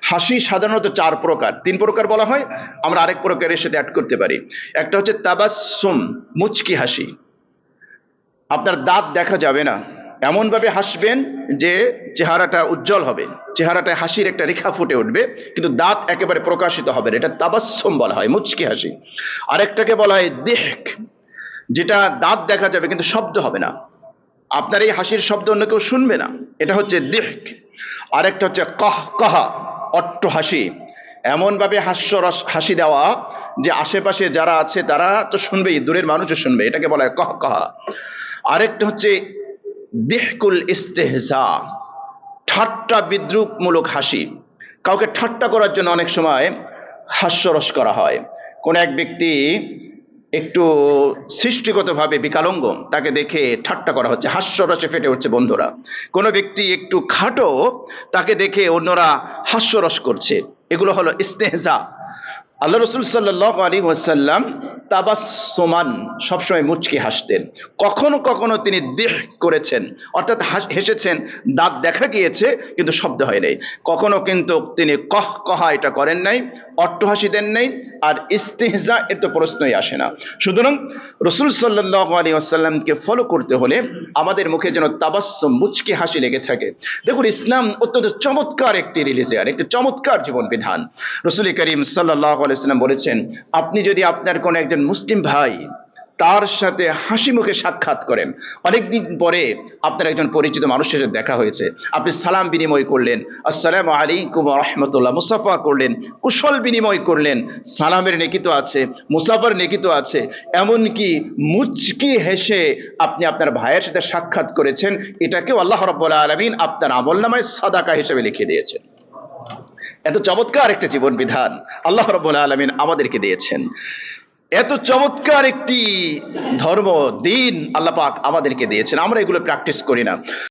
হাসি সাধারণত 4 প্রকার, 3 প্রকার বলা হয়, আমরা আরেক প্রকারের সাথে অ্যাড করতে পারি। একটা হচ্ছে তাবাসসুম, মুচকি হাসি। আপনার দাঁত দেখা যাবে না, এমনভাবে হাসবেন যে চেহারাটা উজ্জ্বল হবে, চেহারাটায় হাসির একটা রেখা ফুটে উঠবে, কিন্তু দাঁত একেবারে প্রকাশিত হবে না। এটা তাবাসসুম বলা হয়, মুচকি হাসি। আরেকটাকে বলা হয় দিহক, যেটা দাঁত দেখা যাবে কিন্তু শব্দ হবে না, আপনার এই হাসির শব্দ অন্য কেউ শুনবে না, এটা হচ্ছে দিহক। আরেকটা হচ্ছে কাহকাহা, অট্ট হাসি, এমনভাবে হাস্যরস হাসি দেওয়া যে আশেপাশে যারা আছে তারা তো শুনবেই, দূরের মানুষও শুনবে, এটাকে বলা হয় কাহকাহা। আরেকটা হচ্ছে দিহকুল ইস্তেহজা, ঠাট্টা বিদ্রুপমূলক হাসি। কাউকে ঠাট্টা করার জন্য অনেক সময় হাস্যরস করা হয়। কোন এক ব্যক্তি একটু সৃষ্টিগতভাবে বিকলাঙ্গ, তাকে দেখে ঠাট্টা করা হচ্ছে, হাস্যরসে ফেটে উঠছে বন্ধুরা। কোন ব্যক্তি একটু খাটো, তাকে দেখে অন্যরা হাস্যরস করছে, এগুলো হলো ইস্তেহজা। আল্লাহ রসুল সাল্লাল্লাহু আলাইহি ওয়াসাল্লাম তাবাসসুমান, সবসময় মুচকি হাসতেন। কখনো কখনো তিনি দিহ করেছেন, অর্থাৎ হেসেছেন, দাঁত দেখা গিয়েছে কিন্তু শব্দ হয় নাই। কখনো কিন্তু তিনি কহকহা এটা করেন নাই, অট্টহাসি দেন নাই, আর ইস্তেহজা এর তো প্রশ্নই আসে না। সুতরাং রসুল সাল্লাল্লাহু আলাইহি ওয়াসাল্লামকে ফলো করতে হলে আমাদের মুখে যেন তাবাসসুম, মুচকি হাসি লেগে থাকে। দেখুন, ইসলাম অত্যন্ত চমৎকার একটি রিলিজিয়ন, একটি চমৎকার জীবন বিধান। রসুল করিম সাল্লাল্লাহু আলাইহি ওয়াসাল্লাম বলেছেন, আপনি যদি আপনার কোন একজন মুসলিম ভাই, তার সাথে হাসি মুখে সাক্ষাৎ করেন, অনেকদিন পরে আপনার একজন পরিচিত মানুষের সাথে দেখা হয়েছে, আপনি সালাম বিনিময় করলেন, আসসালামু আলাইকুম ওয়া রাহমাতুল্লাহ, মুসাফা করলেন, কুশল বিনিময় করলেন, সালামের নেকি তো আছে, মুসাফার নেকি তো আছে, এমনকি মুচকি হেসে আপনি আপনার ভাইয়ের সাথে সাক্ষাৎ করেছেন, এটাকেও আল্লাহ রাব্বুল আলামিন আপনার আমলনামায় সাদাকা হিসেবে লিখে দিয়েছেন। এত চমৎকার একটা জীবন বিধান আল্লাহ রাব্বুল আলামিন আমাদেরকে দিয়েছেন। এত চমৎকার একটি ধর্ম দিন আল্লাহ পাক আমাদেরকে দিয়েছেন, আমরা এগুলো প্র্যাকটিস করি না।